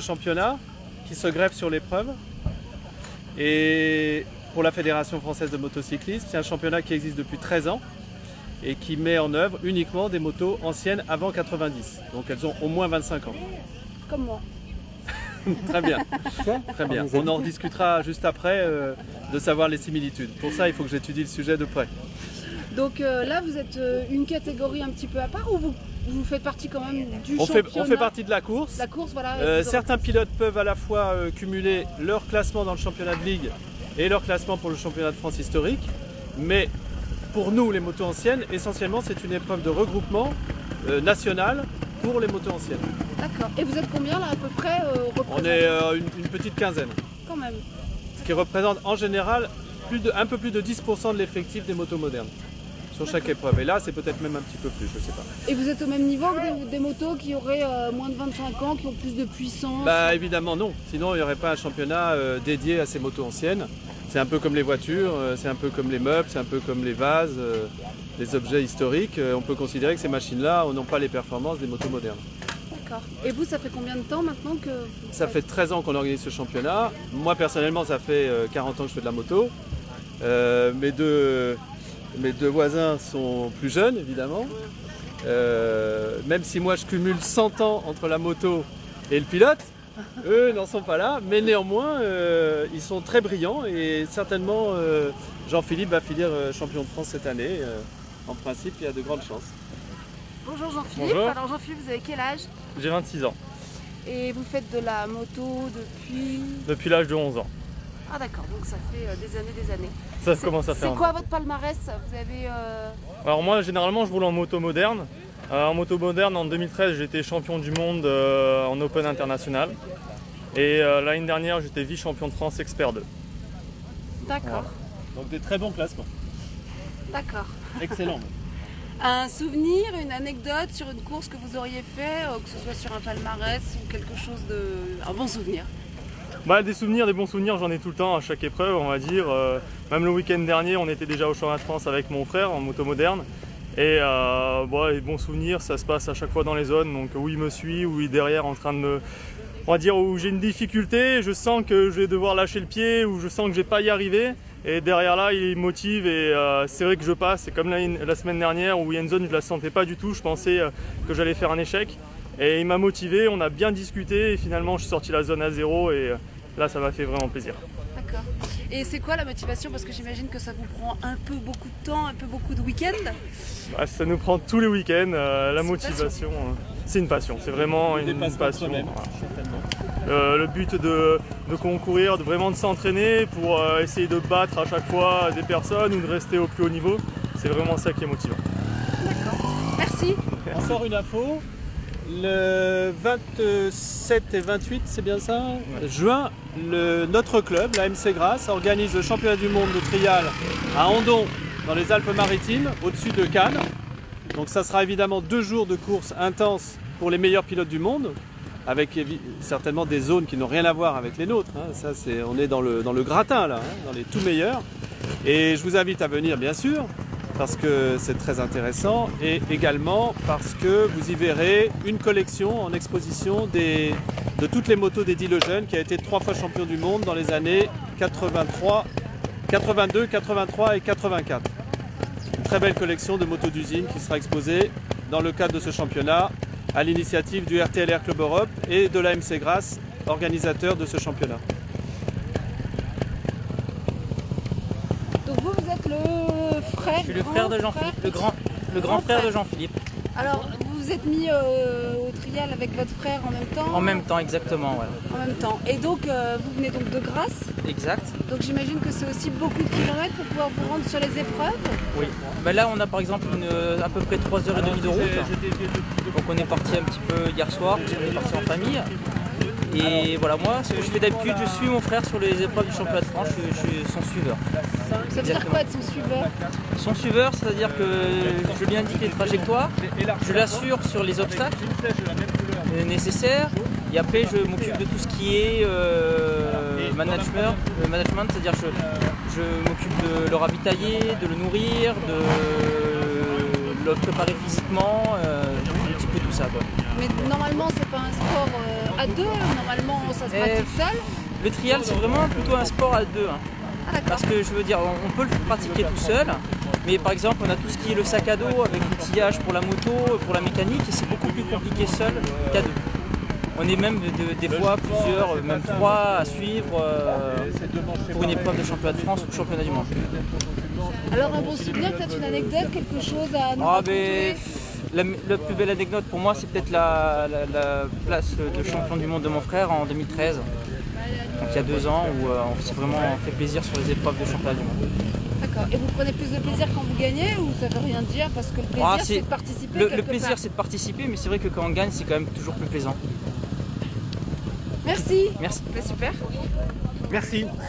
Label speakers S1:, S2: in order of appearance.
S1: championnat qui se greffe sur l'épreuve. Et pour la Fédération française de motocyclisme, c'est un championnat qui existe depuis 13 ans et qui met en œuvre uniquement des motos anciennes avant 90. Donc elles ont au moins 25 ans.
S2: Comme moi.
S1: Très bien. Très bien. On en rediscutera juste après de savoir les similitudes. Pour ça, il faut que j'étudie le sujet de près.
S2: Donc là, vous êtes une catégorie un petit peu à part ou vous faites partie quand même du championnat?
S1: On fait partie de la course.
S2: La course, voilà.
S1: Certains pilotes peuvent à la fois cumuler leur classement dans le championnat de ligue et leur classement pour le championnat de France historique. Mais pour nous, les motos anciennes, essentiellement, c'est une épreuve de regroupement national pour les motos anciennes.
S2: D'accord. Et vous êtes combien là à peu près
S1: On est une petite quinzaine.
S2: Quand même.
S1: Ce qui représente en général un peu plus de 10% de l'effectif des motos modernes sur chaque épreuve. Et là, c'est peut-être même un petit peu plus, je ne sais pas.
S2: Et vous êtes au même niveau que des motos qui auraient moins de 25 ans, qui ont plus de puissance?
S1: Bah évidemment non. Sinon, il n'y aurait pas un championnat dédié à ces motos anciennes. C'est un peu comme les voitures, c'est un peu comme les meubles, c'est un peu comme les vases, les objets historiques. On peut considérer que ces machines-là n'ont pas les performances des motos modernes.
S2: D'accord. Et vous, ça fait combien de temps maintenant que...
S1: Ça fait 13 ans qu'on organise ce championnat. Moi, personnellement, ça fait 40 ans que je fais de la moto. Mes deux voisins sont plus jeunes, évidemment. Même si moi, je cumule 100 ans entre la moto et le pilote, eux n'en sont pas là. Mais néanmoins, ils sont très brillants et certainement, Jean-Philippe va finir champion de France cette année. En principe, il y a de grandes chances.
S2: Bonjour Jean-Philippe.
S3: Bonjour.
S2: Alors Jean-Philippe, vous avez quel âge?
S3: J'ai 26 ans,
S2: Et vous faites de la moto
S3: depuis l'âge de 11 ans.
S2: Ah d'accord, donc ça fait des années.
S3: Ça commence à faire.
S2: C'est quoi votre palmarès? Vous avez...
S3: Alors moi, généralement, je roule en moto moderne. En moto moderne, en 2013, j'étais champion du monde en Open international. Et l'année dernière, j'étais vice-champion de France Expert 2.
S2: D'accord,
S3: Voilà.
S1: Donc des très bons classements.
S2: d'accord.
S1: Excellent.
S2: Un souvenir, une anecdote sur une course que vous auriez fait, que ce soit sur un palmarès ou quelque chose de... un bon souvenir?
S3: Bah, des bons souvenirs, j'en ai tout le temps à chaque épreuve, on va dire. Même le week-end dernier, on était déjà au championnat de France avec mon frère en moto moderne. Et les bons souvenirs, ça se passe à chaque fois dans les zones. Donc où il me suit, où il est derrière en train de me... On va dire où j'ai une difficulté, je sens que je vais devoir lâcher le pied, ou je sens que je vais pas y arriver. Et derrière là, il motive et c'est vrai que je passe. C'est comme la semaine dernière où il y a une zone, je la sentais pas du tout. Je pensais que j'allais faire un échec. Et il m'a motivé, on a bien discuté et finalement je suis sorti la zone à 0 et là ça m'a fait vraiment plaisir.
S2: D'accord. Et c'est quoi la motivation? Parce que j'imagine que ça vous prend un peu beaucoup de temps, un peu beaucoup de week-ends.
S3: Bah, ça nous prend tous les week-ends, la
S2: C'est
S3: motivation. C'est une passion, c'est vraiment une passion.
S1: Même,
S3: Le but de concourir, vraiment de s'entraîner pour essayer de battre à chaque fois des personnes ou de rester au plus haut niveau, c'est vraiment ça qui est motivant.
S2: D'accord. Merci.
S1: On sort une info. Le 27 et 28, c'est bien ça, juin, notre club, la MC Grasse, organise le championnat du monde de trial à Andon, dans les Alpes-Maritimes, au-dessus de Cannes. Donc ça sera évidemment 2 jours de course intense pour les meilleurs pilotes du monde, avec certainement des zones qui n'ont rien à voir avec les nôtres. Ça, on est dans le gratin, là, dans les tout meilleurs. Et je vous invite à venir, bien sûr, parce que c'est très intéressant et également parce que vous y verrez une collection en exposition de toutes les motos d'Eddie Lejeune qui a été 3 fois champion du monde dans les années 82, 83 et 84. Une très belle collection de motos d'usine qui sera exposée dans le cadre de ce championnat à l'initiative du RTLR Club Europe et de la MC Grasse, organisateur de ce championnat.
S2: Donc vous êtes le frère...
S4: Je suis le frère de Jean-Philippe, le grand frère de Jean-Philippe.
S2: Alors vous vous êtes mis au trial avec votre frère en même temps?
S4: En même temps, exactement, ouais.
S2: En même temps. Et donc vous venez donc de Grasse.
S4: Exact.
S2: Donc j'imagine que c'est aussi beaucoup de kilomètres pour pouvoir vous rendre sur les épreuves.
S4: Oui. Ben là, on a par exemple à peu près 3h30 de route. Donc on est parti un petit peu hier soir, parce qu'on est parti en famille. Et voilà, moi, ce que je fais d'habitude, je suis mon frère sur les épreuves du championnat de France, je suis son suiveur.
S2: Ça veut dire quoi être son suiveur?
S4: Son suiveur, c'est-à-dire que je lui indique les trajectoires, je l'assure sur les obstacles nécessaires, et après je m'occupe de tout ce qui est management, c'est-à-dire je m'occupe de le ravitailler, de le nourrir, de le préparer physiquement, un petit peu tout ça, quoi.
S2: Mais normalement, c'est pas un sport à deux. Normalement, ça se pratique seul.
S4: Le trial, c'est vraiment plutôt un sport à deux. Hein.
S2: Ah, d'accord.
S4: Parce que je veux dire, on peut le pratiquer tout seul, mais par exemple, on a tout ce qui est le sac à dos avec l'outillage pour la moto, pour la mécanique, et c'est beaucoup plus compliqué seul qu'à deux. On est même des fois plusieurs, même 3 à suivre pour une épreuve de championnat de France ou championnat du monde.
S2: Alors, un bon souvenir, peut-être une anecdote, quelque chose à nous raconter?
S4: La plus belle anecdote pour moi, c'est peut-être la place de champion du monde de mon frère en 2013. Donc il y a 2 ans où on s'est vraiment fait plaisir sur les épreuves de championnat du monde.
S2: D'accord. Et vous prenez plus de plaisir quand vous gagnez ou ça veut rien dire parce que le plaisir c'est de participer
S4: Le plaisir c'est de participer, mais c'est vrai que quand on gagne c'est quand même toujours plus plaisant.
S2: Merci.
S4: Merci.
S2: Super.
S1: Merci.